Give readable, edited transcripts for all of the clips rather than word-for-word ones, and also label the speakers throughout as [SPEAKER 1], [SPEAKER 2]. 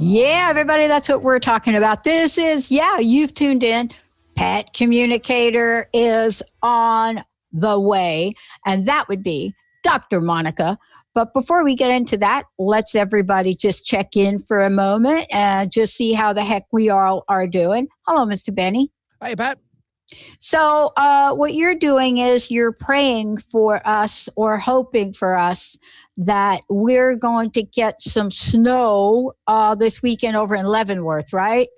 [SPEAKER 1] Yeah, everybody, that's what we're talking about. This is, you've tuned in. Pet Communicator is on the way, and that would be Dr. Monica. But before we get into that, let's everybody just check in for a moment and just see how the heck we all are doing. Hello, Mr. Benny.
[SPEAKER 2] Hi, Pat.
[SPEAKER 1] So what you're doing is you're praying for us or hoping for us that we're going to get some snow this weekend over in Leavenworth, right?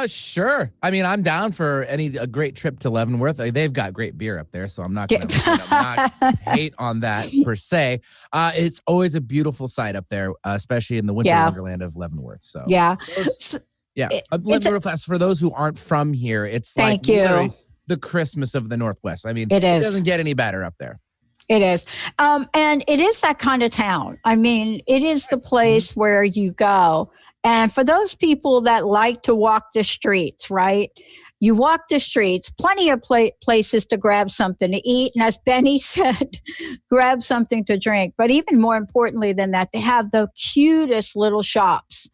[SPEAKER 2] Sure. I mean, I'm down for a great trip to Leavenworth. They've got great beer up there, so I'm not going to hate on that per se. It's always a beautiful sight up there, especially in the winter wonderland of Leavenworth. So Leavenworth Fest, for those who aren't from here, it's like literally the Christmas of the Northwest. I mean, it doesn't get any better up there.
[SPEAKER 1] It is. And it is that kind of town. I mean, it is the place where you go. And for those people that like to walk the streets, right? You walk the streets, plenty of places to grab something to eat. And as Benny said, grab something to drink. But even more importantly than that, they have the cutest little shops.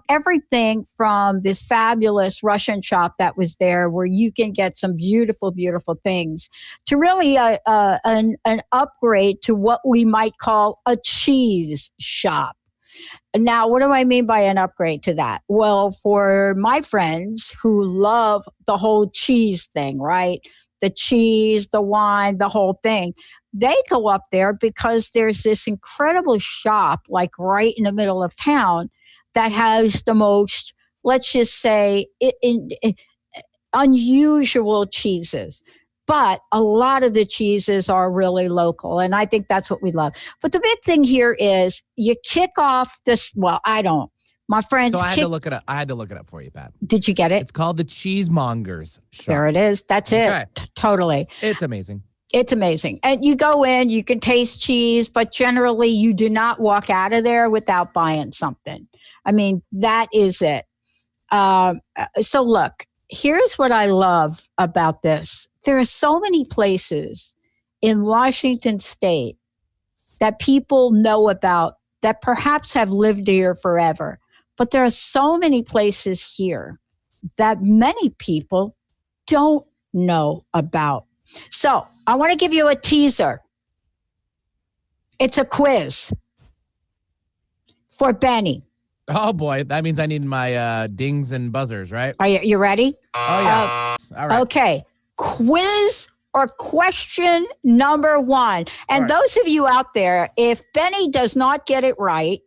[SPEAKER 1] Everything from this fabulous Russian shop that was there where you can get some beautiful, beautiful things to really an upgrade to what we might call a cheese shop. Now, what do I mean by an upgrade to that? Well, for my friends who love the whole cheese thing, right? The cheese, the wine, the whole thing. They go up there because there's this incredible shop like right in the middle of town that has the most, let's just say, unusual cheeses. But a lot of the cheeses are really local, and I think that's what we love. But the big thing here is you kick off this, well, I don't. My friends.
[SPEAKER 2] So I had to look it up. I had to look it up for you, Pat.
[SPEAKER 1] Did you get it?
[SPEAKER 2] It's called the Cheesemongers Shop.
[SPEAKER 1] There it is. That's it. Totally.
[SPEAKER 2] It's amazing.
[SPEAKER 1] It's amazing. And you go in, you can taste cheese, but generally you do not walk out of there without buying something. I mean, that is it. So look, here's what I love about this. There are so many places in Washington State that people know about that perhaps have lived here forever. But there are so many places here that many people don't know about. So I want to give you a teaser. It's a quiz for Benny.
[SPEAKER 2] Oh, boy. That means I need my dings and buzzers, right?
[SPEAKER 1] Are you ready?
[SPEAKER 2] Oh, yeah. All right.
[SPEAKER 1] Okay. Quiz or question number 1. And those of you out there, if Benny does not get it right?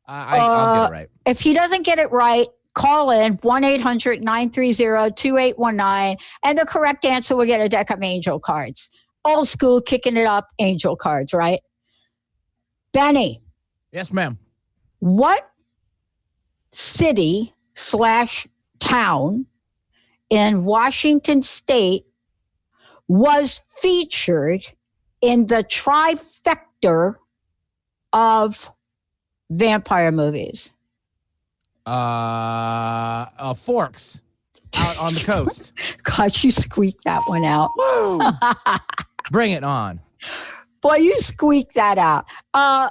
[SPEAKER 2] I'll get it right.
[SPEAKER 1] If he doesn't get it right, call in 1-800-930-2819. And the correct answer will get a deck of angel cards. Old school, kicking it up, angel cards, right? Benny.
[SPEAKER 2] Yes, ma'am.
[SPEAKER 1] What city/town in Washington State was featured in the trifecta of vampire movies?
[SPEAKER 2] Forks out on the coast.
[SPEAKER 1] God, you squeaked that one out.
[SPEAKER 2] Woo! Bring it on.
[SPEAKER 1] Boy, you squeaked that out. I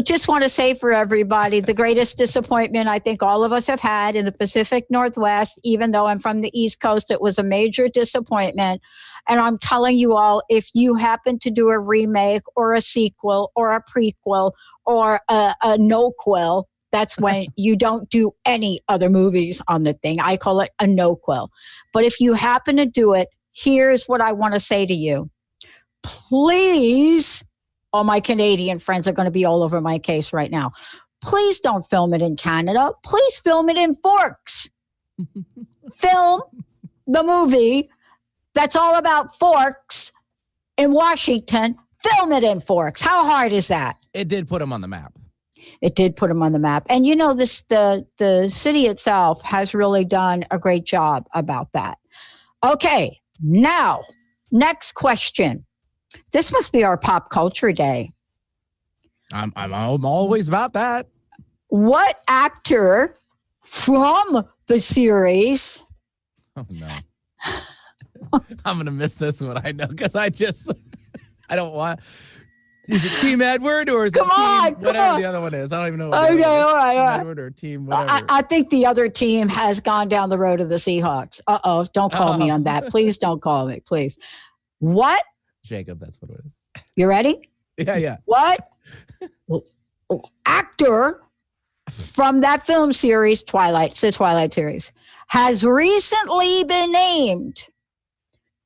[SPEAKER 1] just want to say for everybody, the greatest disappointment I think all of us have had in the Pacific Northwest, even though I'm from the East Coast, it was a major disappointment. And I'm telling you all, if you happen to do a remake or a sequel or a prequel or a no-quill, that's when you don't do any other movies on the thing. I call it a no-quill. But if you happen to do it, here's what I want to say to you. Please, all my Canadian friends are going to be all over my case right now. Please don't film it in Canada. Please film it in Forks. Film the movie that's all about forks in Washington. Film it in Forks. How hard is that?
[SPEAKER 2] It did put them on the map.
[SPEAKER 1] It did put them on the map. And you know, the city itself has really done a great job about that. Okay, now, next question. This must be our pop culture day.
[SPEAKER 2] I'm always about that.
[SPEAKER 1] What actor from the series?
[SPEAKER 2] Oh, no. I'm going to miss this one, I know, because I don't want... Is it Team Edward or is it whatever the other one is? I don't even know.
[SPEAKER 1] Okay, all right.
[SPEAKER 2] Team Edward or Team whatever.
[SPEAKER 1] I think the other team has gone down the road of the Seahawks. Don't call me on that. Please don't call me, please. What?
[SPEAKER 2] Jacob, that's what it is.
[SPEAKER 1] You ready?
[SPEAKER 2] Yeah.
[SPEAKER 1] What actor from that film series, it's the Twilight series, has recently been named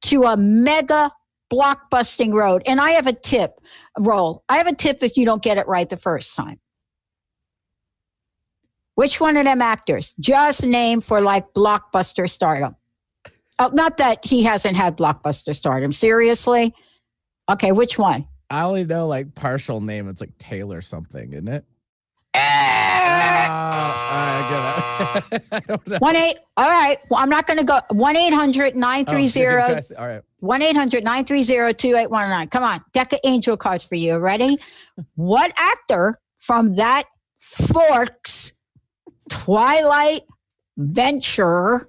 [SPEAKER 1] to a mega blockbusting road? And I have a tip, I have a tip if you don't get it right the first time. Which one of them actors? Just name for like blockbuster stardom. Oh, not that he hasn't had blockbuster stardom. Seriously? Okay, which one?
[SPEAKER 2] I only know like partial name. It's like Taylor something, isn't it?
[SPEAKER 1] I get it. 1-8. All right. Well, I'm not going to go. 1-800-930.
[SPEAKER 2] All right.
[SPEAKER 1] 1-800-930-2819. Come on. Deck of angel cards for you. Ready? What actor from that Forks Twilight venture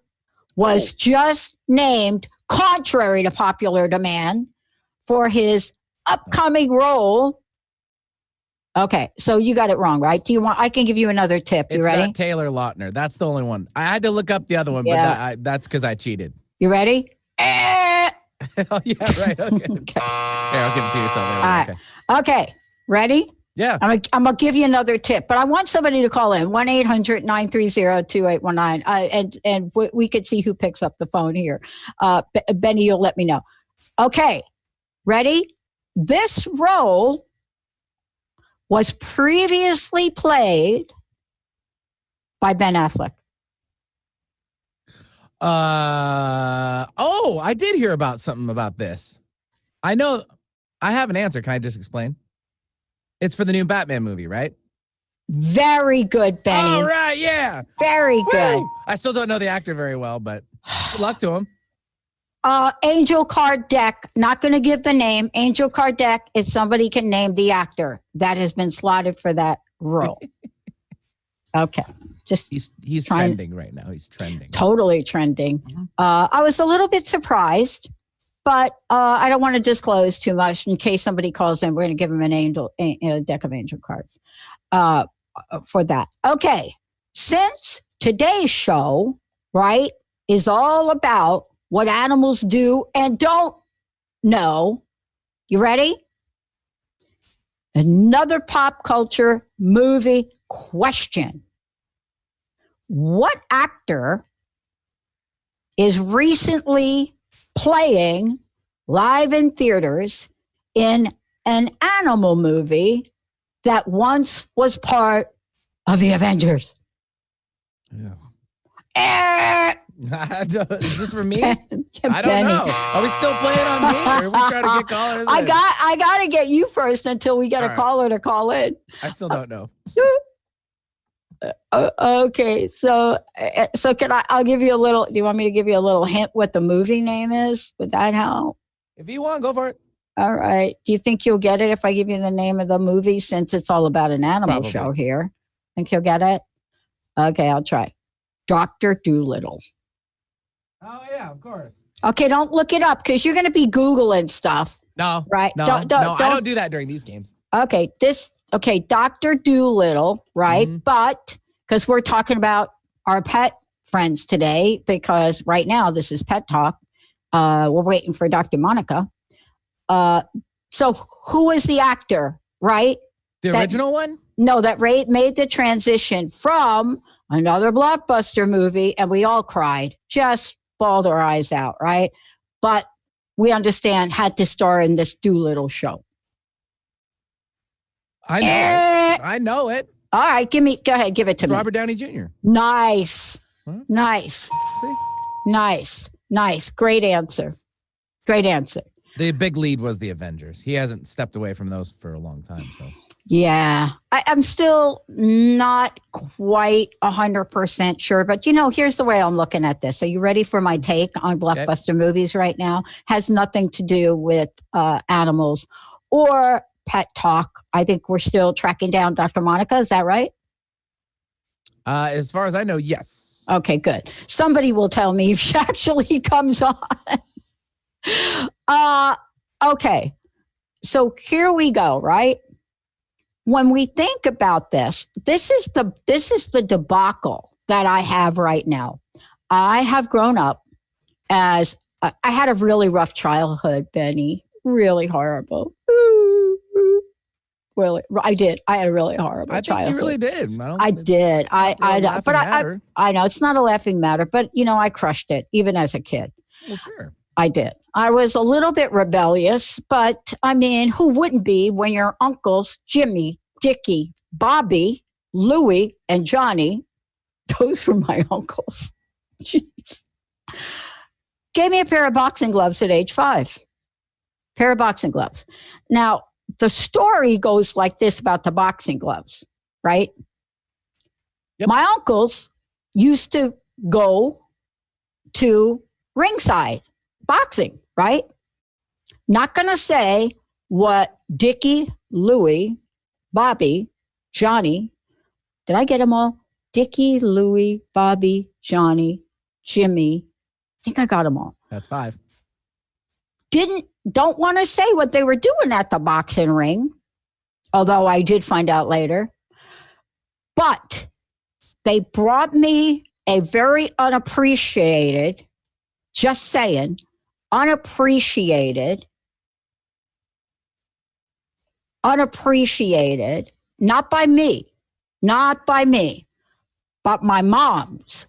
[SPEAKER 1] was just named, contrary to popular demand, for his upcoming role? Okay, so you got it wrong, right? I can give you another tip. You ready?
[SPEAKER 2] Taylor Lautner. That's the only one. I had to look up the other one, but that's because I cheated.
[SPEAKER 1] You ready?
[SPEAKER 2] Oh, yeah, right. Okay. Here, I'll give it to yourself.
[SPEAKER 1] All right. Okay, ready?
[SPEAKER 2] Yeah.
[SPEAKER 1] I'm going to give you another tip, but I want somebody to call in, 1-800-930-2819, and we could see who picks up the phone here. Benny, you'll let me know. Okay, ready? This role was previously played by Ben Affleck.
[SPEAKER 2] I did hear about something about this. I know. I have an answer. Can I just explain? It's for the new Batman movie, right?
[SPEAKER 1] Very good, Benny.
[SPEAKER 2] All right, yeah.
[SPEAKER 1] Very good.
[SPEAKER 2] Woo! I still don't know the actor very well, but good luck to him.
[SPEAKER 1] Angel card deck. Not going to give the name. Angel card deck. If somebody can name the actor that has been slotted for that role. Okay. Just
[SPEAKER 2] he's trending right now. He's trending.
[SPEAKER 1] Totally trending. Mm-hmm. I was a little bit surprised, but I don't want to disclose too much in case somebody calls in. We're going to give them a deck of angel cards for that. Okay. Since today's show, right, is all about what animals do and don't know. You ready? Another pop culture movie question. What actor is recently playing live in theaters in an animal movie that once was part of the Avengers?
[SPEAKER 2] Yeah. Is this for me? I don't know. Are we still playing on me? Or are we trying to get callers?
[SPEAKER 1] I got to get you first until we get a caller to call in.
[SPEAKER 2] I still don't know.
[SPEAKER 1] Okay, so I'll give you a little. Do you want me to give you a little hint what the movie name is? Would that help?
[SPEAKER 2] If you want, go for it.
[SPEAKER 1] All right. Do you think you'll get it if I give you the name of the movie, since it's all about an animal show here? Think you'll get it? Okay, I'll try. Dr. Dolittle.
[SPEAKER 2] Oh, yeah, of course.
[SPEAKER 1] Okay, don't look it up because you're going to be Googling stuff.
[SPEAKER 2] No.
[SPEAKER 1] Right?
[SPEAKER 2] No, I don't do that during these games.
[SPEAKER 1] Okay, Dr. Dolittle, right? Mm-hmm. But because we're talking about our pet friends today, because right now this is Pet Talk. We're waiting for Dr. Monica. So who is the actor, right?
[SPEAKER 2] The original one?
[SPEAKER 1] No, that made the transition from another blockbuster movie, and we all cried, just bawled our eyes out, right? But we understand had to star in this Dolittle show.
[SPEAKER 2] I know it.
[SPEAKER 1] All right, go ahead, give it to me.
[SPEAKER 2] Robert Downey Jr.
[SPEAKER 1] Nice.
[SPEAKER 2] Huh?
[SPEAKER 1] Nice.
[SPEAKER 2] See?
[SPEAKER 1] Nice. Great answer.
[SPEAKER 2] The big lead was the Avengers. He hasn't stepped away from those for a long time, so.
[SPEAKER 1] Yeah, I'm still not quite 100% sure, but here's the way I'm looking at this. Are you ready for my take on blockbuster movies right now? Has nothing to do with animals or Pet Talk. I think we're still tracking down Dr. Monica. Is that right?
[SPEAKER 2] As far as I know, yes.
[SPEAKER 1] Okay, good. Somebody will tell me if she actually comes on. Okay. So here we go, right? When we think about this, this is the debacle that I have right now. I have grown up as I had a really rough childhood, Benny. Really horrible. Really, I did. I had a really horrible
[SPEAKER 2] I think
[SPEAKER 1] childhood.
[SPEAKER 2] you really did.
[SPEAKER 1] I did. I know it's not a laughing matter, but I crushed it even as a kid.
[SPEAKER 2] Well, sure.
[SPEAKER 1] I did. I was a little bit rebellious, but I mean, who wouldn't be when your uncles, Jimmy, Dickie, Bobby, Louie, and Johnny, those were my uncles. Jeez. Gave me a pair of boxing gloves at age 5. Pair of boxing gloves. Now, the story goes like this about the boxing gloves, right? Yep. My uncles used to go to ringside boxing, right? Not going to say what Dickie, Louie, Bobby, Johnny, did I get them all? Dickie, Louie, Bobby, Johnny, Jimmy. I think I got them all.
[SPEAKER 2] That's 5.
[SPEAKER 1] Don't want to say what they were doing at the boxing ring, although I did find out later. But they brought me a very unappreciated, just saying, unappreciated, not by me, but my mom's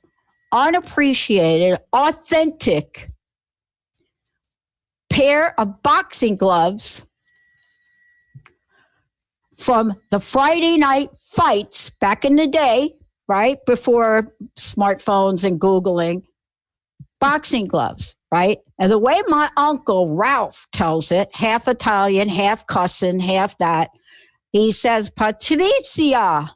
[SPEAKER 1] unappreciated, authentic pair of boxing gloves from the Friday night fights back in the day, right? Before smartphones and Googling, boxing gloves, right? And the way my uncle Ralph tells it, half Italian, half cussing, half that, he says, Patricia,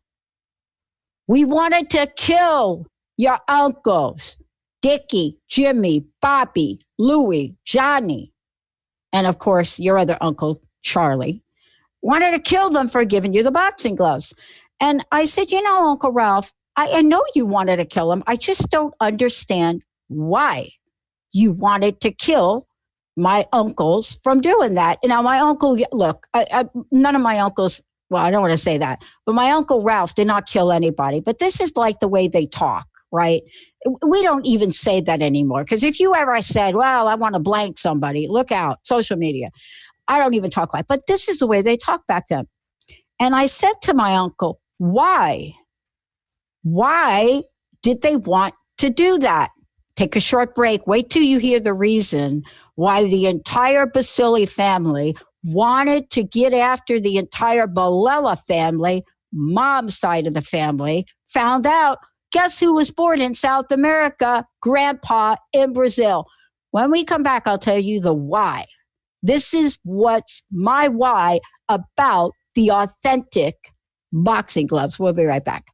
[SPEAKER 1] we wanted to kill your uncles, Dickie, Jimmy, Bobby, Louie, Johnny, and of course, your other uncle, Charlie, wanted to kill them for giving you the boxing gloves. And I said, Uncle Ralph, I know you wanted to kill them. I just don't understand why you wanted to kill my uncles from doing that. Now, my uncle, look, none of my uncles, well, I don't want to say that, but my uncle Ralph did not kill anybody. But this is like the way they talk, right? We don't even say that anymore. Because if you ever said, well, I want to blank somebody, look out, social media. I don't even talk like, but this is the way they talk back then. And I said to my uncle, why? Why did they want to do that? Take a short break. Wait till you hear the reason why the entire Baccili family wanted to get after the entire Balella family, mom's side of the family, found out, guess who was born in South America? Grandpa in Brazil. When we come back, I'll tell you the why. This is what's my why about the authentic boxing gloves. We'll be right back.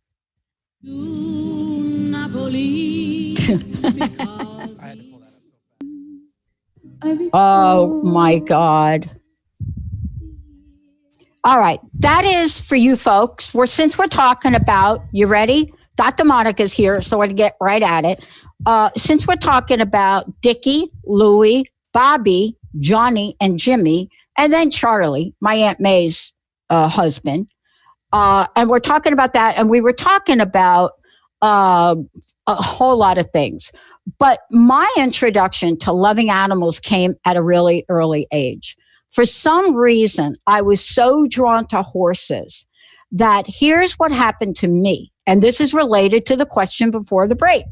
[SPEAKER 1] Oh my God. All right. That is for you folks. Since we're talking about, you ready? Dr. Monica's here, so we're going to get right at it. Since we're talking about Dickie, Louie, Bobby, Johnny, and Jimmy, and then Charlie, my Aunt May's husband, and we're talking about that, and we were talking about a whole lot of things. But my introduction to loving animals came at a really early age. For some reason, I was so drawn to horses that here's what happened to me. And this is related to the question before the break.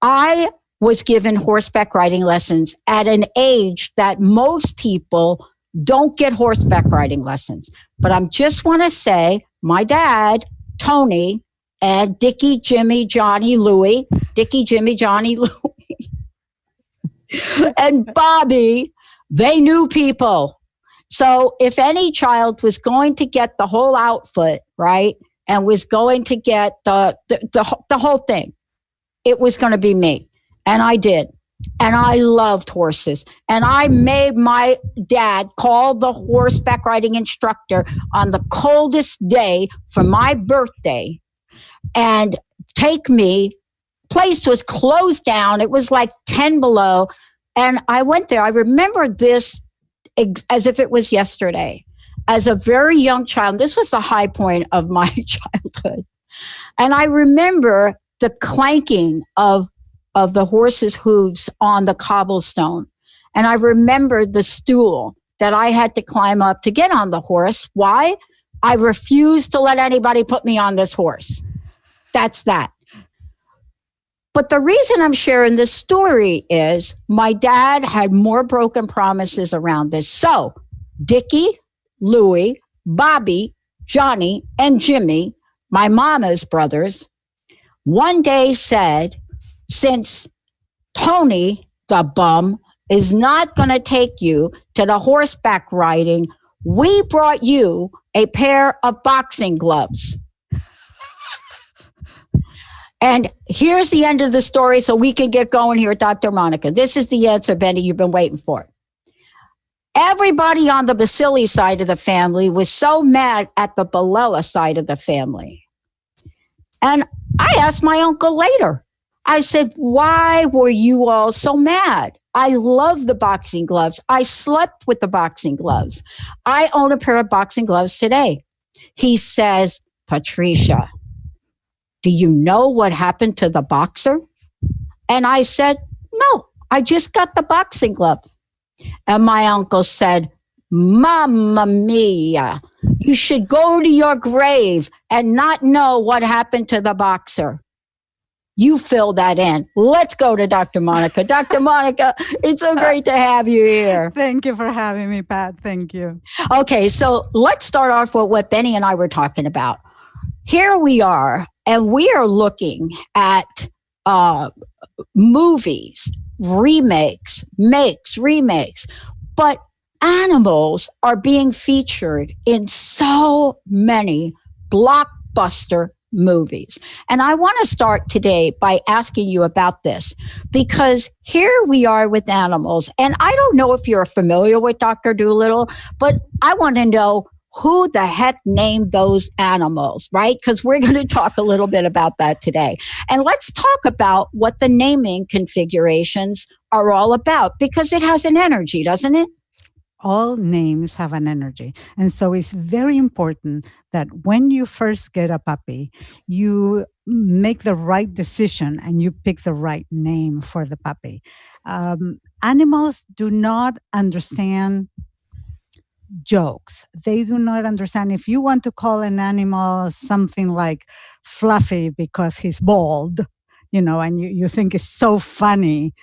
[SPEAKER 1] I was given horseback riding lessons at an age that most people don't get horseback riding lessons. But I just want to say my dad, Tony, and Dickie, Jimmy, Johnny, Louie, Dickie, Jimmy, Johnny, Louie, and Bobby, they knew people. So if any child was going to get the whole outfit, right, and was going to get the whole thing, it was going to be me. And I did. And I loved horses. And I made my dad call the horseback riding instructor on the coldest day for my birthday and take me. Place was closed down. It was like 10 below. And I went there. I remember this as if it was yesterday. As a very young child, this was the high point of my childhood. And I remember the clanking of the horse's hooves on the cobblestone. And I remember the stool that I had to climb up to get on the horse. Why? I refused to let anybody put me on this horse. That's that. But the reason I'm sharing this story is my dad had more broken promises around this. So Dickie, Louie, Bobby, Johnny, and Jimmy, my mama's brothers, one day said, since Tony, the bum, is not going to take you to the horseback riding, we brought you a pair of boxing gloves. And here's the end of the story so we can get going here, Dr. Monica. This is the answer, Benny, you've been waiting for. Everybody on the Baccili side of the family was so mad at the Balella side of the family. And I asked my uncle later. I said, why were you all so mad? I love the boxing gloves. I slept with the boxing gloves. I own a pair of boxing gloves today. He says, Patricia, do you know what happened to the boxer? And I said, no, I just got the boxing glove. And my uncle said, Mamma mia, you should go to your grave and not know what happened to the boxer. You fill that in. Let's go to Dr. Monica. Dr. Monica, it's so great to have you here.
[SPEAKER 3] Thank you for having me, Pat. Thank you.
[SPEAKER 1] Okay, so let's start off with what Benny and I were talking about. Here we are, and we are looking at movies, remakes, remakes. But animals are being featured in so many blockbuster movies. And I want to start today by asking you about this, because here we are with animals. And I don't know if you're familiar with Dr. Dolittle, but I want to know who the heck named those animals, right? Because we're going to talk a little bit about that today. And let's talk about what the naming configurations are all about, because it has an energy, doesn't it?
[SPEAKER 3] All names have an energy. And so it's very important that when you first get a puppy, you make the right decision and you pick the right name for the puppy. Animals do not understand jokes. They do not understand. If you want to call an animal something like Fluffy because he's bald, and you think it's so funny,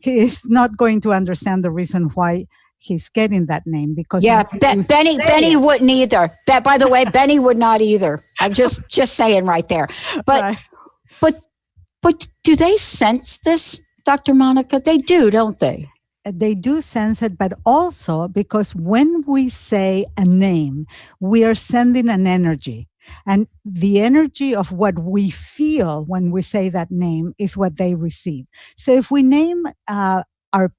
[SPEAKER 3] he's not going to understand the reason why he's getting that name. Because
[SPEAKER 1] Benny wouldn't either. By the way, Benny would not either. I'm just saying right there. But
[SPEAKER 3] right.
[SPEAKER 1] but do they sense this, Dr. Monica? They do, don't they?
[SPEAKER 3] They do sense it, but also because when we say a name, we are sending an energy. And the energy of what we feel when we say that name is what they receive. So if we name our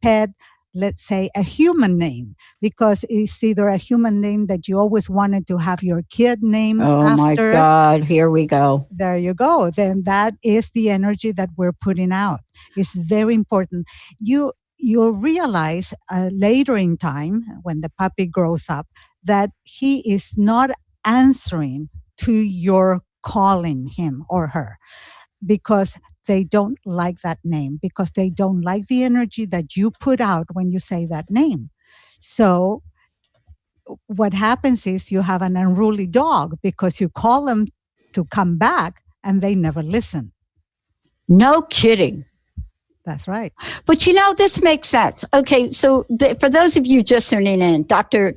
[SPEAKER 3] pet, let's say, a human name, because it's either a human name that you always wanted to have your kid name after.
[SPEAKER 1] Oh my God, here we go.
[SPEAKER 3] There you go. Then that is the energy that we're putting out. It's very important. You'll realize later in time, when the puppy grows up, that he is not answering to your calling him or her, because they don't like that name, because they don't like the energy that you put out when you say that name. So what happens is you have an unruly dog because you call them to come back and they never listen.
[SPEAKER 1] No kidding.
[SPEAKER 3] That's right.
[SPEAKER 1] But this makes sense. Okay, so for those of you just tuning in, Dr.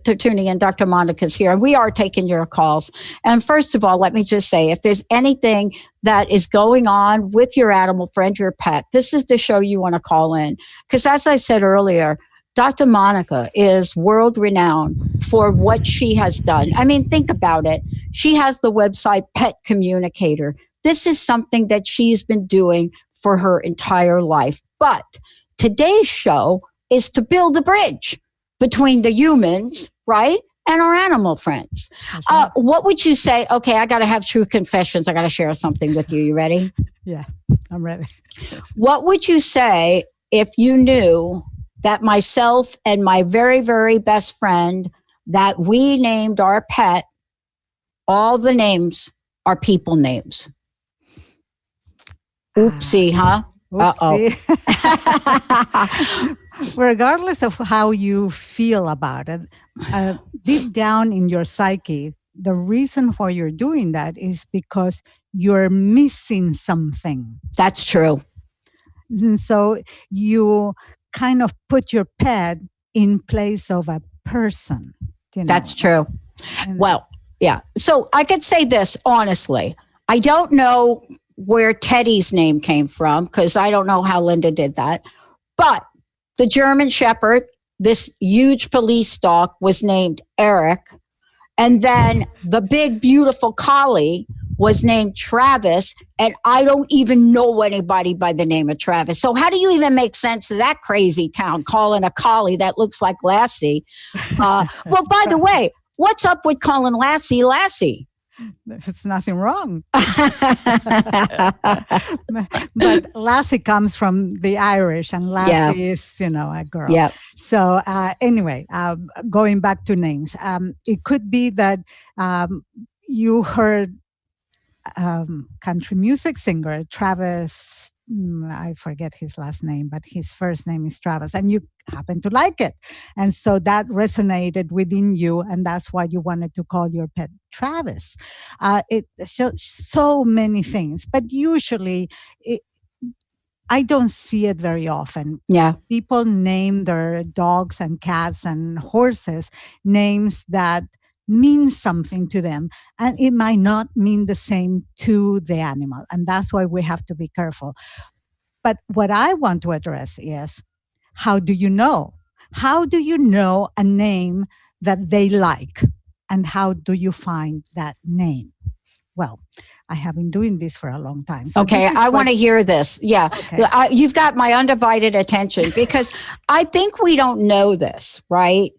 [SPEAKER 1] Monica's here, and we are taking your calls. And first of all, let me just say, if there's anything that is going on with your animal friend, your pet, this is the show you want to call in. Because as I said earlier, Dr. Monica is world renowned for what she has done. I mean, think about it. She has the website Pet Communicator. This is something that she's been doing for her entire life. But today's show is to build a bridge between the humans, right, and our animal friends. Right. What would you say? Okay, I got to have true confessions. I got to share something with you. You ready?
[SPEAKER 3] Yeah, I'm ready.
[SPEAKER 1] What would you say if you knew that myself and my very, very best friend that we named our pet, all the names are people names. Oopsie, huh? Uh-oh.
[SPEAKER 3] Regardless of how you feel about it, deep down in your psyche, the reason why you're doing that is because you're missing something.
[SPEAKER 1] That's true.
[SPEAKER 3] And so you kind of put your pet in place of a person.
[SPEAKER 1] That's true. Well, yeah. So I could say this honestly. I don't know where Teddy's name came from because I don't know how Linda did that. But the German Shepherd, this huge police dog, was named Eric. And then the big, beautiful collie was named Travis. And I don't even know anybody by the name of Travis. So how do you even make sense of that crazy town calling a collie that looks like Lassie? Well, by the way, what's up with calling Lassie Lassie?
[SPEAKER 3] There's nothing wrong. But Lassie comes from the Irish, and Lassie is, a girl.
[SPEAKER 1] Yeah.
[SPEAKER 3] So anyway, going back to names, it could be that you heard country music singer Travis. I forget his last name, but his first name is Travis, and you happen to like it. And so that resonated within you, and that's why you wanted to call your pet Travis. It shows so many things, but usually I don't see it very often.
[SPEAKER 1] Yeah.
[SPEAKER 3] People name their dogs and cats and horses names that mean something to them, and it might not mean the same to the animal, and that's why we have to be careful. But what I want to address is, how do you know a name that they like, and how do you find that name? Well, I have been doing this for a long time. So
[SPEAKER 1] okay, I want to hear this. Yeah, okay. You've got my undivided attention because I think we don't know this, right?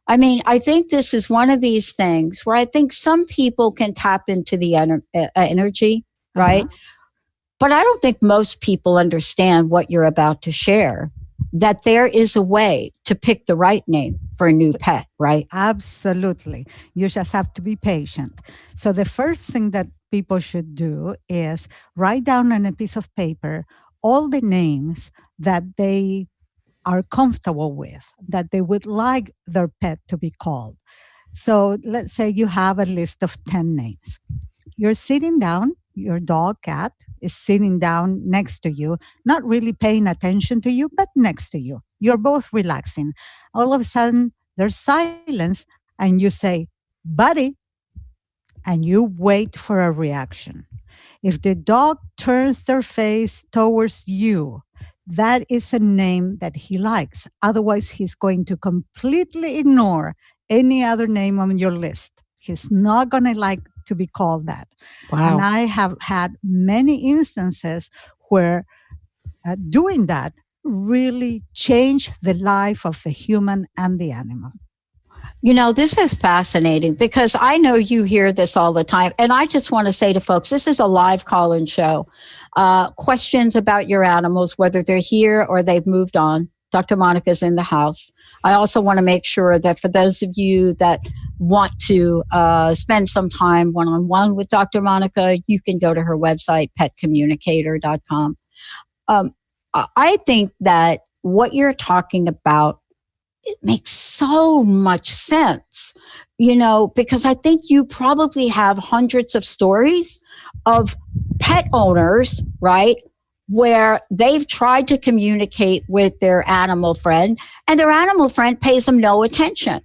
[SPEAKER 1] I mean, I think this is one of these things where I think some people can tap into the energy, right? But I don't think most people understand what you're about to share, that there is a way to pick the right name for a new pet, right?
[SPEAKER 3] Absolutely. You just have to be patient. So the first thing that people should do is write down on a piece of paper all the names that they are comfortable with, that they would like their pet to be called. So let's say you have a list of 10 names. You're sitting down, your dog, cat, is sitting down next to you, not really paying attention to you, but next to you. You're both relaxing. All of a sudden, there's silence, and you say, buddy, and you wait for a reaction. If the dog turns their face towards you, that is a name that he likes. Otherwise, he's going to completely ignore any other name on your list. He's not going to like to be called that.
[SPEAKER 1] Wow.
[SPEAKER 3] And I have had many instances where doing that really changed the life of the human and the animal.
[SPEAKER 1] You know, this is fascinating because I know you hear this all the time. And I just want to say to folks, this is a live call-in show. Questions about your animals, whether they're here or they've moved on. Dr. Monica's in the house. I also want to make sure that for those of you that want to spend some time one-on-one with Dr. Monica, you can go to her website, petcommunicator.com. I think that what you're talking about, it makes so much sense, because I think you probably have hundreds of stories of pet owners, right, where they've tried to communicate with their animal friend and their animal friend pays them no attention.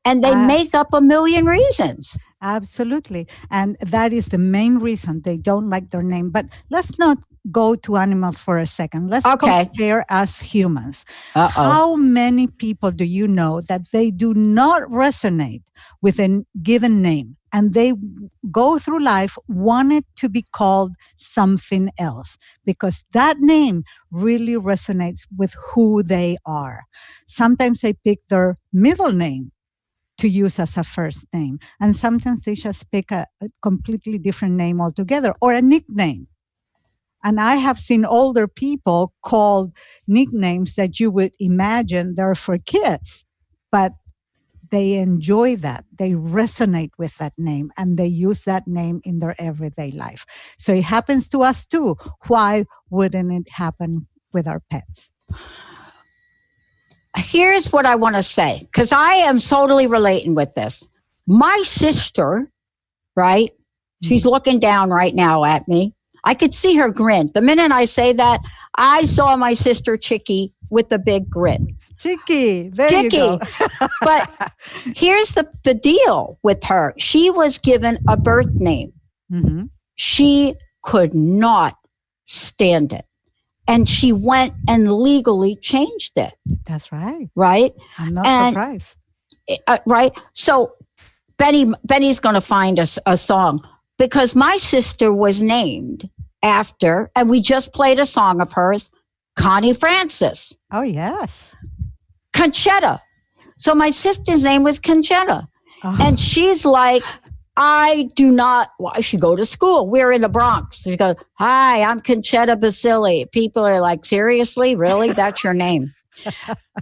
[SPEAKER 1] And they make up a million reasons.
[SPEAKER 3] Absolutely. And that is the main reason they don't like their name. But let's not go to animals for a second. Let's compare us humans. How many people do you know that they do not resonate with a given name? And they go through life wanting to be called something else because that name really resonates with who they are. Sometimes they pick their middle name to use as a first name. And sometimes they just pick a completely different name altogether or a nickname. And I have seen older people called nicknames that you would imagine they're for kids, but they enjoy that. They resonate with that name and they use that name in their everyday life. So it happens to us too. Why wouldn't it happen with our pets?
[SPEAKER 1] Here's what I want to say, because I am totally relating with this. My sister, right? She's looking down right now at me. I could see her grin. The minute I say that, I saw my sister Chicky with the big grin.
[SPEAKER 3] Chicky, there
[SPEAKER 1] Chicky.
[SPEAKER 3] you go.
[SPEAKER 1] But here's the deal with her. She was given a birth name.
[SPEAKER 3] Mm-hmm.
[SPEAKER 1] She could not stand it. And she went and legally changed it.
[SPEAKER 3] That's right.
[SPEAKER 1] Right?
[SPEAKER 3] I'm not surprised.
[SPEAKER 1] Right? So Benny's going to find us a song, because my sister was named after, and we just played a song of hers, Connie Francis.
[SPEAKER 3] Oh, yes.
[SPEAKER 1] Conchetta. So my sister's name was Conchetta.
[SPEAKER 3] Oh.
[SPEAKER 1] And she's like, I do not, well, she go to school. We're in the Bronx. She goes, hi, I'm Conchetta Baccili. People are like, seriously? Really? That's your name?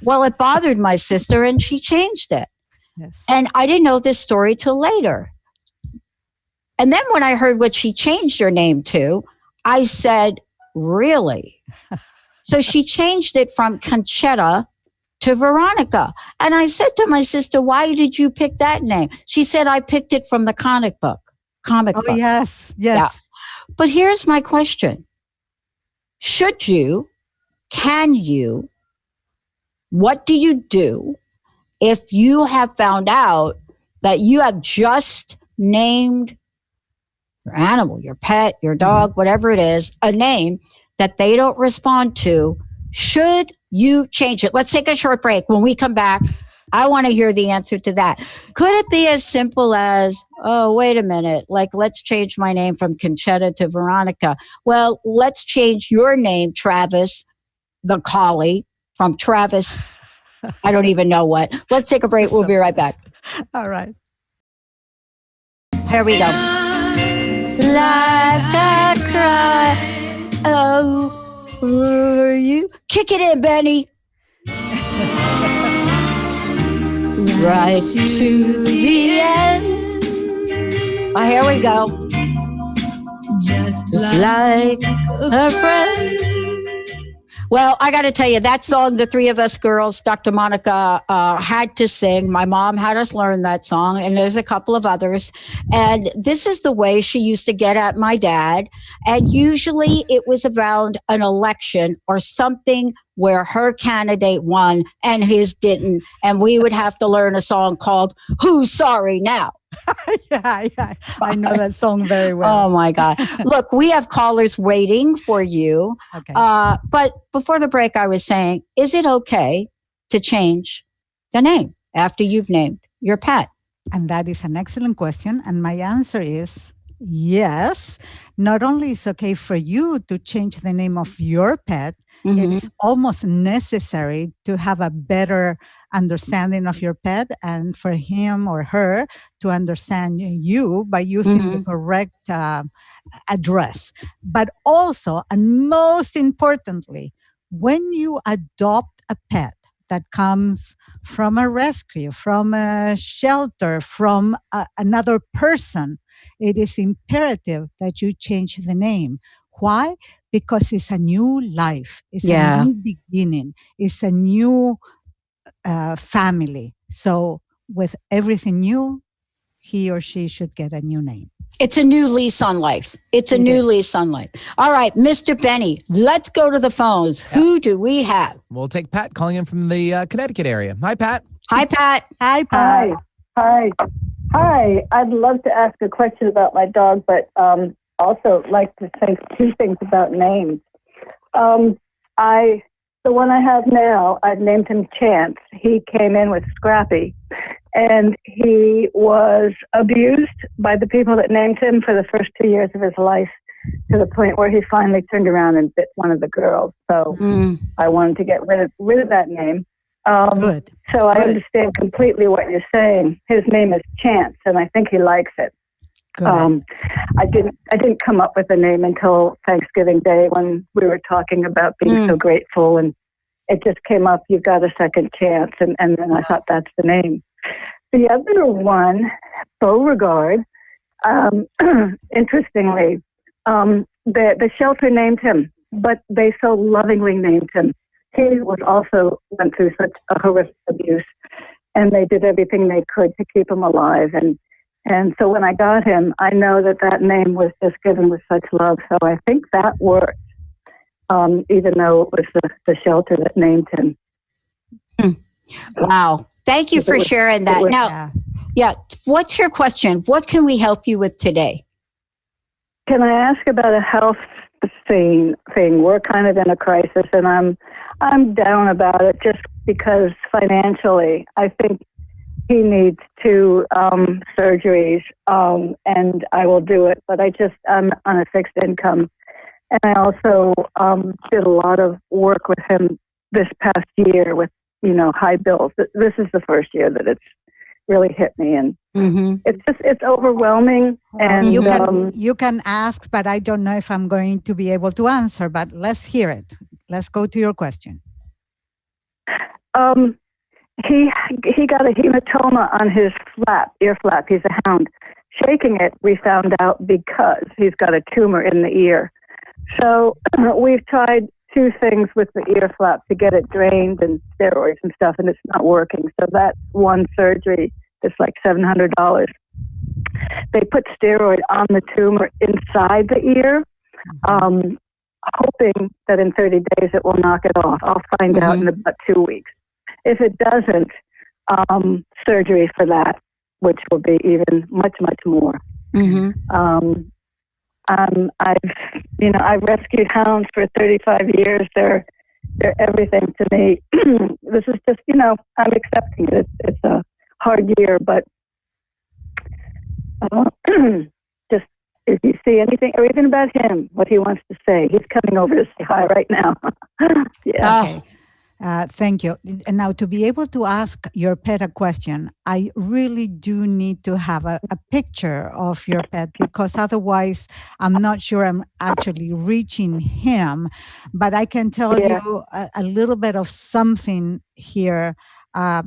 [SPEAKER 1] Well, it bothered my sister and she changed it.
[SPEAKER 3] Yes.
[SPEAKER 1] And I didn't know this story till later. And then when I heard what she changed her name to, I said, really? So she changed it from Conchetta to Veronica. And I said to my sister, why did you pick that name? She said, I picked it from the comic book.
[SPEAKER 3] Oh, yes. Yes.
[SPEAKER 1] Yeah. But here's my question. Should you, can you, what do you do if you have found out that you have just named your animal, your pet, your dog, whatever it is, a name that they don't respond to? Should you change it? Let's take a short break. When we come back, I want to hear the answer to that. Could it be as simple as, oh, wait a minute, like, let's change my name from Conchetta to Veronica? Well, let's change your name, Travis, the collie, from Travis, I don't even know what. Let's take a break. We'll be right back.
[SPEAKER 3] All right.
[SPEAKER 1] Here we go. It's like I cry. Oh, were you? Kick it in, Benny. Right to the end. Oh, here we go. Just like a friend. Well, I got to tell you, that song, the three of us girls, Dr. Monica had to sing. My mom had us learn that song, and there's a couple of others. And this is the way she used to get at my dad. And usually it was around an election or something where her candidate won and his didn't. And we would have to learn a song called Who's Sorry Now?
[SPEAKER 3] Yeah. I know that song very well.
[SPEAKER 1] Oh, my God. Look, we have callers waiting for you.
[SPEAKER 3] Okay.
[SPEAKER 1] But before the break, I was saying, is it okay to change the name after you've named your pet?
[SPEAKER 3] And that is an excellent question. And my answer is yes. Not only is it okay for you to change the name of your pet, it is almost necessary to have a better understanding of your pet and for him or her to understand you by using the correct address. But also, and most importantly, when you adopt a pet that comes from a rescue, from a shelter, from another person, it is imperative that you change the name. Why? Because it's a new life. It's a new beginning. It's a new family. So with everything new, he or she should get a new name.
[SPEAKER 1] It's a new lease on life. It's a new lease on life. All right, Mr. Benny, let's go to the phones. Yeah. Who do we have?
[SPEAKER 2] We'll take Pat calling in from the Connecticut area. Hi, Pat.
[SPEAKER 1] Hi, Pat.
[SPEAKER 3] Hi, Pat.
[SPEAKER 4] Hi. I'd love to ask a question about my dog, but also like to say two things about names. The one I have now, I've named him Chance. He came in with Scrappy, and he was abused by the people that named him for the first 2 years of his life, to the point where he finally turned around and bit one of the girls. So I wanted to get rid of that name.
[SPEAKER 3] Good.
[SPEAKER 4] So I understand completely what you're saying. His name is Chance, and I think he likes it.
[SPEAKER 3] Good.
[SPEAKER 4] I didn't come up with a name until Thanksgiving Day when we were talking about being so grateful, and it just came up. You've got a second chance, and then I thought that's the name. The other one, Beauregard. Interestingly, the shelter named him, but they so lovingly named him. He was also went through such a horrific abuse, and they did everything they could to keep him alive. And so when I got him, I know that name was just given with such love. So I think that worked, even though it was the shelter that named him.
[SPEAKER 1] Wow. Thank you for sharing that. Now, what's your question? What can we help you with today?
[SPEAKER 4] Can I ask about a health thing? We're kind of in a crisis, and I'm down about it just because financially, I think he needs 2 surgeries, and I will do it. But I'm on a fixed income, and I also did a lot of work with him this past year with high bills. This is the first year that it's really hit me, and it's overwhelming. And
[SPEAKER 3] you can ask, but I don't know if I'm going to be able to answer. But let's hear it. Let's go to your question.
[SPEAKER 4] He got a hematoma on his ear flap. He's a hound. Shaking it, we found out because he's got a tumor in the ear. So we've tried 2 things with the ear flap to get it drained and steroids and stuff, and it's not working. So that one surgery is like $700. They put steroid on the tumor inside the ear, hoping that in 30 days it will knock it off. I'll find out in about 2 weeks. If it doesn't, surgery for that, which will be even much, much more. I've rescued hounds for 35 years. They're everything to me. This is just, I'm accepting it. It's a hard year, but just if you see anything, or even about him, what he wants to say, he's coming over to say hi right now.
[SPEAKER 3] Okay. Thank you. And now, to be able to ask your pet a question, I really do need to have a picture of your pet, because otherwise I'm not sure I'm actually reaching him. But I can tell you a little bit of something here, out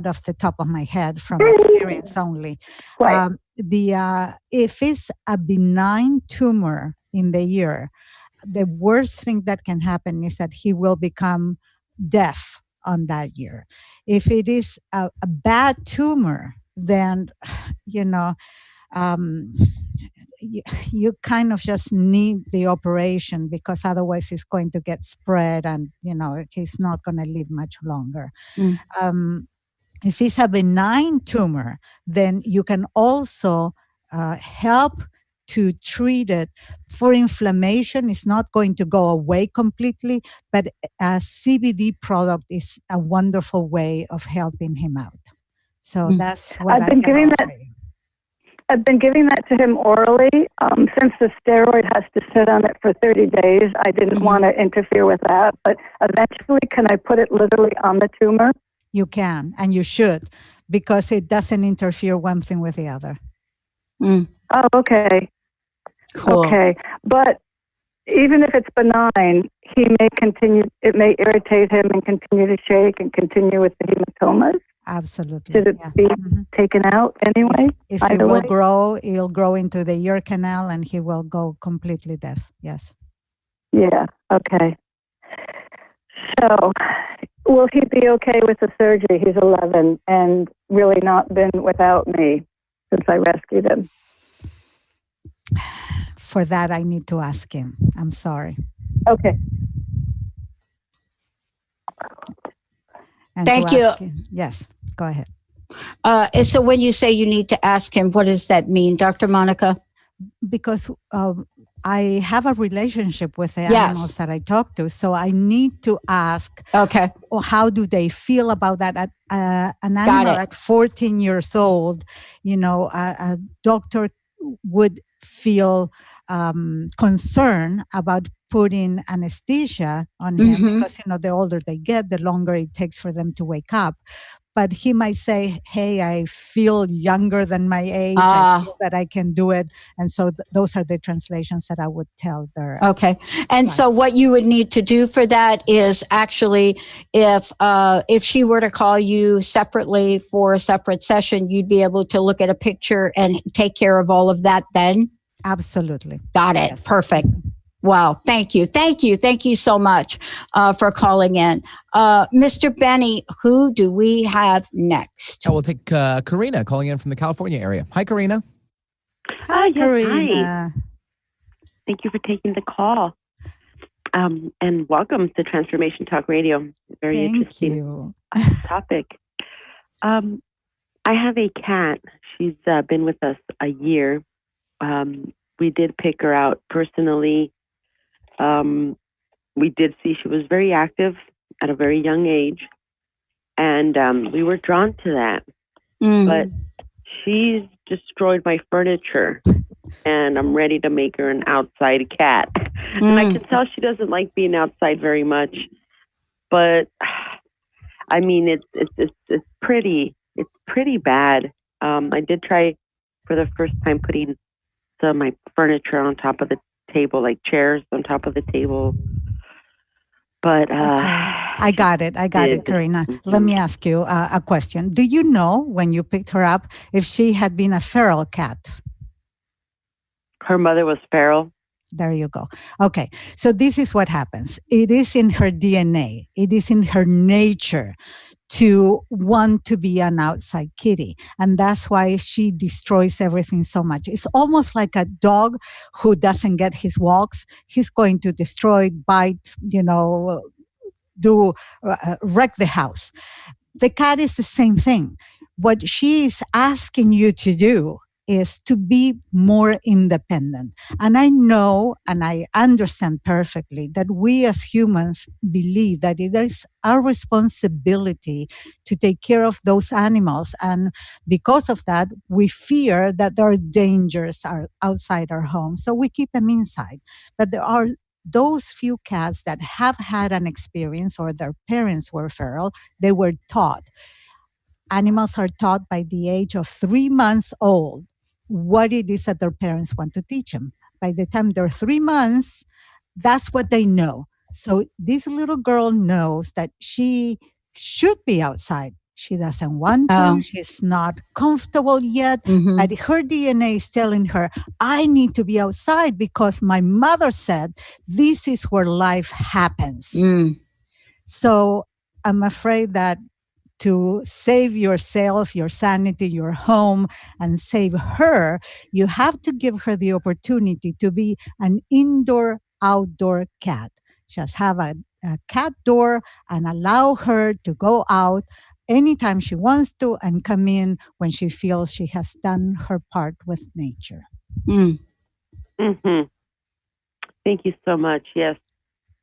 [SPEAKER 3] of the top of my head from experience only.
[SPEAKER 4] Right.
[SPEAKER 3] If it's a benign tumor in the ear, the worst thing that can happen is that he will become deaf on that ear. If it is a bad tumor, then, you kind of just need the operation, because otherwise it's going to get spread and, he's not going to live much longer. If it's a benign tumor, then you can also help to treat it for inflammation. It's not going to go away completely, but a CBD product is a wonderful way of helping him out. So that's what I've been giving that.
[SPEAKER 4] I've been giving that to him orally. Since the steroid has to sit on it for 30 days, I didn't want to interfere with that. But eventually, can I put it literally on the tumor?
[SPEAKER 3] You can, and you should, because it doesn't interfere one thing with the other.
[SPEAKER 4] Oh, okay.
[SPEAKER 1] Cool.
[SPEAKER 4] Okay. But even if it's benign, he may continue, it may irritate him and continue to shake and continue with the hematomas.
[SPEAKER 3] Absolutely.
[SPEAKER 4] Should it be taken out anyway?
[SPEAKER 3] If it will grow, it'll grow into the ear canal and he will go completely deaf. Yes.
[SPEAKER 4] Yeah. Okay. So will he be okay with the surgery? He's 11 and really not been without me since I rescued him.
[SPEAKER 3] For that, I need to ask him. I'm sorry.
[SPEAKER 4] Okay.
[SPEAKER 3] And
[SPEAKER 1] Thank you.
[SPEAKER 3] Yes, go ahead.
[SPEAKER 1] So when you say you need to ask him, what does that mean, Dr. Monica?
[SPEAKER 3] Because I have a relationship with the animals that I talk to, so I need to ask,
[SPEAKER 1] okay,
[SPEAKER 3] how do they feel about that? An animal at 14 years old, a doctor would feel concern about putting anesthesia on him because, the older they get, the longer it takes for them to wake up. but he might say, hey, I feel younger than my age. I feel that I can do it. And so those are the translations that I would tell their.
[SPEAKER 1] Okay. And so what you would need to do for that is actually, if she were to call you separately for a separate session, you'd be able to look at a picture and take care of all of that then?
[SPEAKER 3] Absolutely.
[SPEAKER 1] Got it. Yes. Perfect. Wow. Thank you. Thank you. Thank you so much for calling in. Mr. Benny, who do we have next?
[SPEAKER 2] We'll take Karina calling in from the California area. Hi, Karina.
[SPEAKER 3] Hi, Karina.
[SPEAKER 5] Hi. Thank you for taking the call. And welcome to Transformation Talk Radio. Very interesting topic. I have a cat. She's been with us a year. We did pick her out personally. We did see she was very active at a very young age. And we were drawn to that. But she's destroyed my furniture. And I'm ready to make her an outside cat. And I can tell she doesn't like being outside very much. But I mean, it's pretty bad. I did try for the first time putting some of my furniture on top of the table, like chairs on top of the table. But
[SPEAKER 3] I got it, Karina. Let me ask you a question. Do you know when you picked her up if she had been a feral cat?
[SPEAKER 5] Her mother was feral.
[SPEAKER 3] There you go. Okay. So this is what happens. It is in her DNA. It is in her nature to want to be an outside kitty. And that's why she destroys everything so much. It's almost like a dog who doesn't get his walks. He's going to destroy, bite, wreck the house. The cat is the same thing. What she is asking you to do is to be more independent. And I know and I understand perfectly that we as humans believe that it is our responsibility to take care of those animals. And because of that, we fear that there are dangers outside our home. So we keep them inside. But there are those few cats that have had an experience or their parents were feral, they were taught. Animals are taught by the age of 3 months old what it is that their parents want to teach them. By the time they're 3 months, that's what they know. So this little girl knows that she should be outside. She doesn't want to. She's not comfortable yet. But her DNA is telling her, I need to be outside because my mother said this is where life happens. So I'm afraid that to save yourself, your sanity, your home, and save her, you have to give her the opportunity to be an indoor-outdoor cat. Just have a cat door and allow her to go out anytime she wants to and come in when she feels she has done her part with nature.
[SPEAKER 5] Thank you so much. Yes.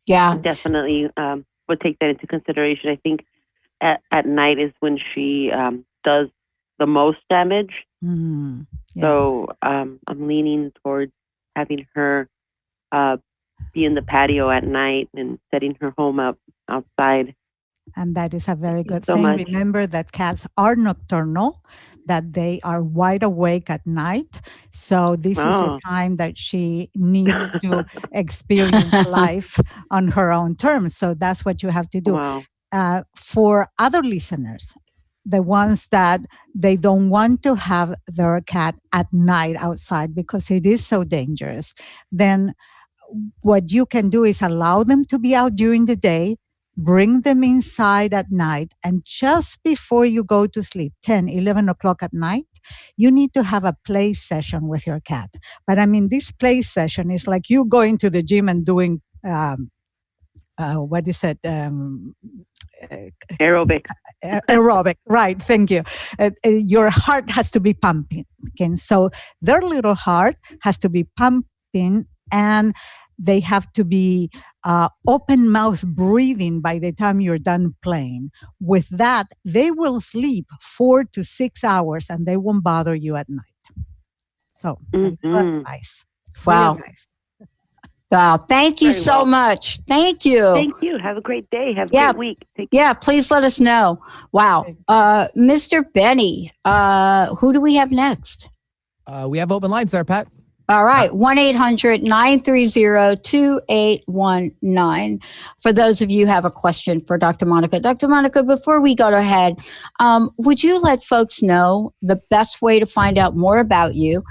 [SPEAKER 1] Yeah.
[SPEAKER 5] Definitely would take that into consideration. I think at night is when she does the most damage. So I'm leaning towards having her be in the patio at night and setting her home up outside.
[SPEAKER 3] And that is a very good thing. Remember that cats are nocturnal, that they are wide awake at night. So this is a time that she needs to experience life on her own terms. So that's what you have to do. For other listeners, the ones that they don't want to have their cat at night outside because it is so dangerous, then what you can do is allow them to be out during the day, bring them inside at night, and just before you go to sleep, 10, 11 o'clock at night, you need to have a play session with your cat. But I mean, this play session is like you going to the gym and doing, what is it?
[SPEAKER 5] Aerobic.
[SPEAKER 3] Aerobic, right. Thank you. Your heart has to be pumping. So their little heart has to be pumping and they have to be open mouth breathing by the time you're done playing. With that, they will sleep 4 to 6 hours and they won't bother you at night. So, advice.
[SPEAKER 1] Wow. Wow. Thank you
[SPEAKER 5] Very
[SPEAKER 1] so
[SPEAKER 5] well.
[SPEAKER 1] much. Thank you.
[SPEAKER 5] Thank you. Have a great day. Have a
[SPEAKER 1] Yeah.
[SPEAKER 5] great week. Take
[SPEAKER 1] Yeah. Please let us know. Wow. Mr. Benny, who do we have next?
[SPEAKER 2] We have open lines there, Pat.
[SPEAKER 1] All right, 1-800-930-2819. For those of you who have a question for Dr. Monica. Dr. Monica, before we go ahead, would you let folks know the best way to find out more about you,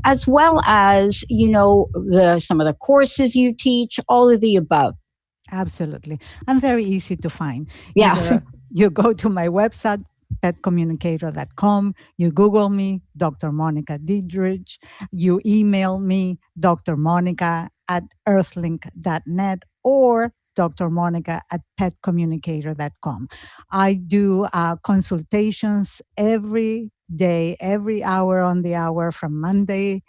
[SPEAKER 1] as well as, some of the courses you teach, all of the above?
[SPEAKER 3] Absolutely. I'm very easy to find.
[SPEAKER 1] Yeah.
[SPEAKER 3] Either you go to my website, petcommunicator.com, you Google me, Dr. Monica Diedrich, you email me, Dr. Monica at earthlink.net, or Dr. Monica at petcommunicator.com. I do consultations every day, every hour on the hour from Monday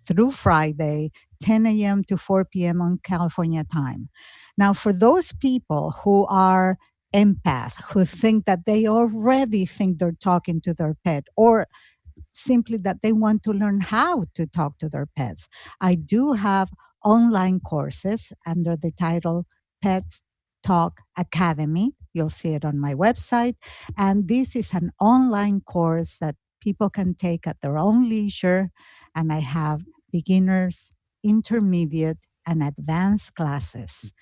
[SPEAKER 3] through Friday, 10 a.m. to 4 p.m. on California time. Now, for those people who are empath, who think that they already think they're talking to their pet, or simply that they want to learn how to talk to their pets, I do have online courses under the title Pets Talk Academy. You'll see it on my website. And this is an online course that people can take at their own leisure. And I have beginners, intermediate, and advanced classes.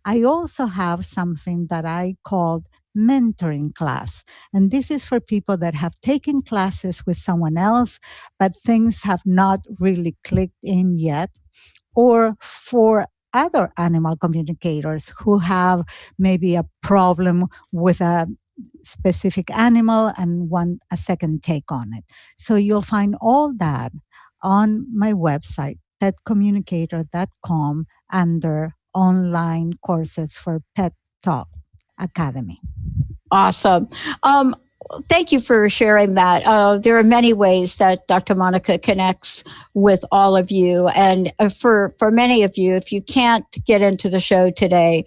[SPEAKER 3] I also have something that I called mentoring class. And this is for people that have taken classes with someone else, but things have not really clicked in yet, or for other animal communicators who have maybe a problem with a specific animal and want a second take on it. So you'll find all that on my website, petcommunicator.com, under online courses for Pet Talk Academy.
[SPEAKER 1] Awesome. Thank you for sharing that. There are many ways that Dr. Monica connects with all of you. And for many of you, if you can't get into the show today,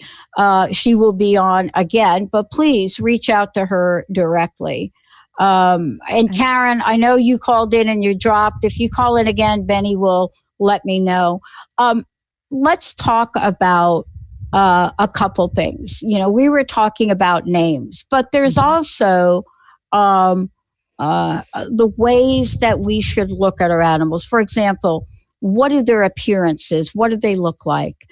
[SPEAKER 1] she will be on again, but please reach out to her directly. And Karen, I know you called in and you dropped. If you call in again, Benny will let me know. Let's talk about a couple things. We were talking about names, but there's also the ways that we should look at our animals. For example, what are their appearances? What do they look like?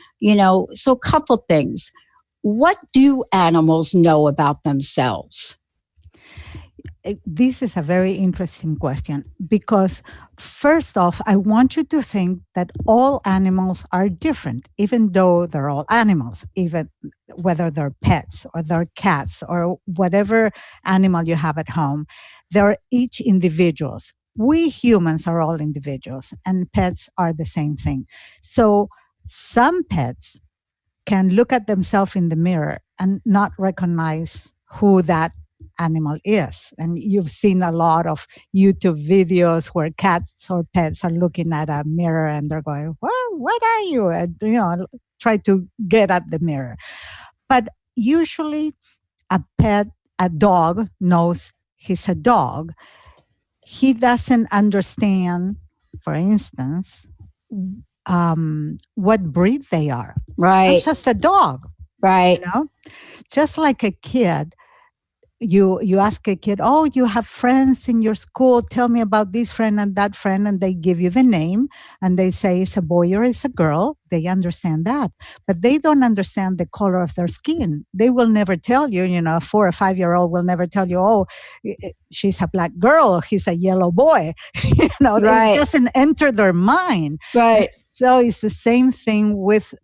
[SPEAKER 1] So a couple things. What do animals know about themselves?
[SPEAKER 3] This is a very interesting question because, first off, I want you to think that all animals are different, even though they're all animals, even whether they're pets or they're cats or whatever animal you have at home. They're each individuals. We humans are all individuals, and pets are the same thing. So some pets can look at themselves in the mirror and not recognize who that animal is. And you've seen a lot of YouTube videos where cats or pets are looking at a mirror and they're going, well, what are you? And, try to get at the mirror. But usually a dog knows he's a dog. He doesn't understand, for instance, what breed they are.
[SPEAKER 1] Right.
[SPEAKER 3] It's just a dog.
[SPEAKER 1] Right.
[SPEAKER 3] Just like a kid, you ask a kid, oh, you have friends in your school, tell me about this friend and that friend, and they give you the name and they say it's a boy or it's a girl. They understand that, but they don't understand the color of their skin. They will never tell you, a 4 or 5 year old will never tell you, oh, she's a black girl, he's a yellow boy.
[SPEAKER 1] Right.
[SPEAKER 3] It doesn't enter their mind.
[SPEAKER 1] Right.
[SPEAKER 3] So it's the same thing with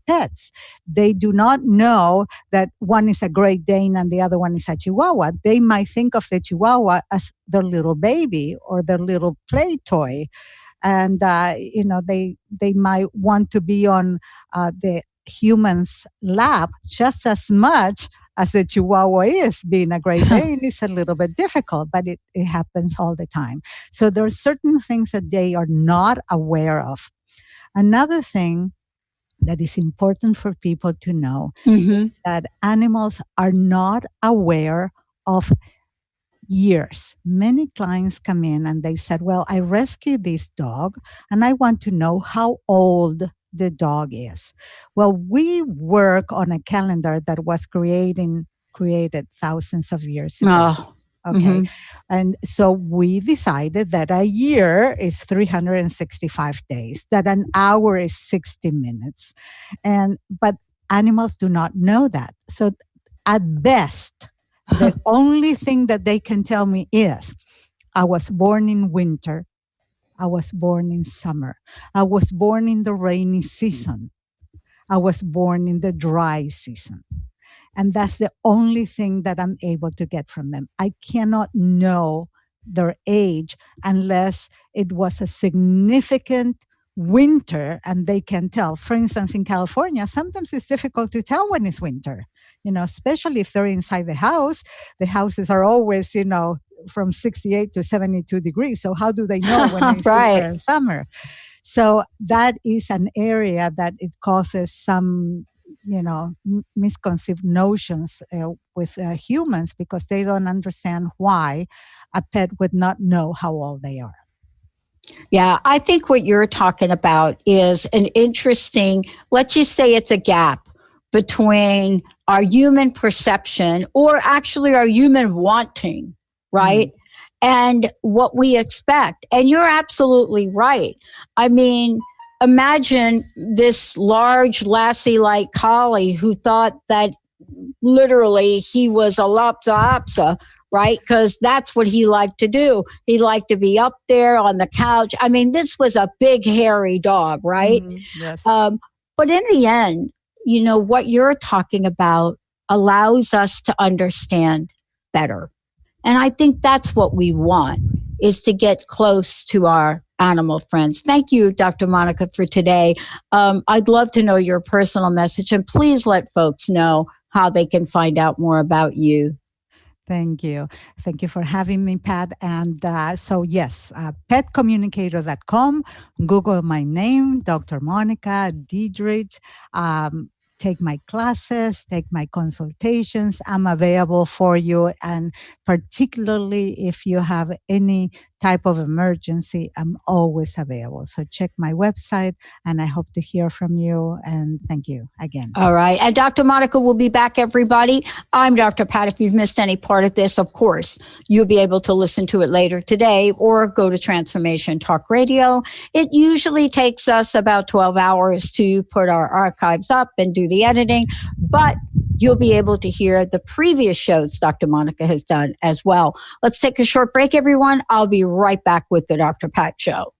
[SPEAKER 3] pets. They do not know that one is a Great Dane and the other one is a Chihuahua. They might think of the Chihuahua as their little baby or their little play toy. And, they might want to be on the human's lap just as much as the Chihuahua is. Being a Great Dane is a little bit difficult, but it happens all the time. So there are certain things that they are not aware of. Another thing that is important for people to know is that animals are not aware of years. Many clients come in and they said, well, I rescued this dog and I want to know how old the dog is. Well, we work on a calendar that was created thousands of years ago.
[SPEAKER 1] Oh.
[SPEAKER 3] Okay. Mm-hmm. And so we decided that a year is 365 days, that an hour is 60 minutes. But animals do not know that. So at best, the only thing that they can tell me is, I was born in winter. I was born in summer. I was born in the rainy season. I was born in the dry season. And that's the only thing that I'm able to get from them. I cannot know their age unless it was a significant winter and they can tell. For instance, in California, sometimes it's difficult to tell when it's winter, especially if they're inside the house. The houses are always, from 68 to 72 degrees. So how do they know when it's
[SPEAKER 1] right.
[SPEAKER 3] winter and summer? So that is an area that it causes some misconceived notions with humans, because they don't understand why a pet would not know how old they are.
[SPEAKER 1] Yeah, I think what you're talking about is an interesting, let's just say it's a gap between our human perception, or actually our human wanting, right? And what we expect. And you're absolutely right. I mean, imagine this large Lassie-like collie who thought that literally he was a Lhasa, right? Because that's what he liked to do. He liked to be up there on the couch. I mean, this was a big, hairy dog, right?
[SPEAKER 3] Yes.
[SPEAKER 1] But in the end, what you're talking about allows us to understand better. And I think that's what we want, is to get close to our animal friends. Thank you, Dr. Monica, for today. I'd love to know your personal message, and please let folks know how they can find out more about you.
[SPEAKER 3] Thank you. Thank you for having me, Pat. And so, yes, petcommunicator.com. Google my name, Dr. Monica Diedrich. Take my classes, take my consultations. I'm available for you. And particularly if you have any type of emergency, I'm always available. So check my website, and I hope to hear from you. And thank you again.
[SPEAKER 1] All right. And Dr. Monica will be back, everybody. I'm Dr. Pat. If you've missed any part of this, of course, you'll be able to listen to it later today, or go to Transformation Talk Radio. It usually takes us about 12 hours to put our archives up and do the editing, but you'll be able to hear the previous shows Dr. Monica has done as well. Let's take a short break, everyone. I'll be right back with the Dr. Pat Show.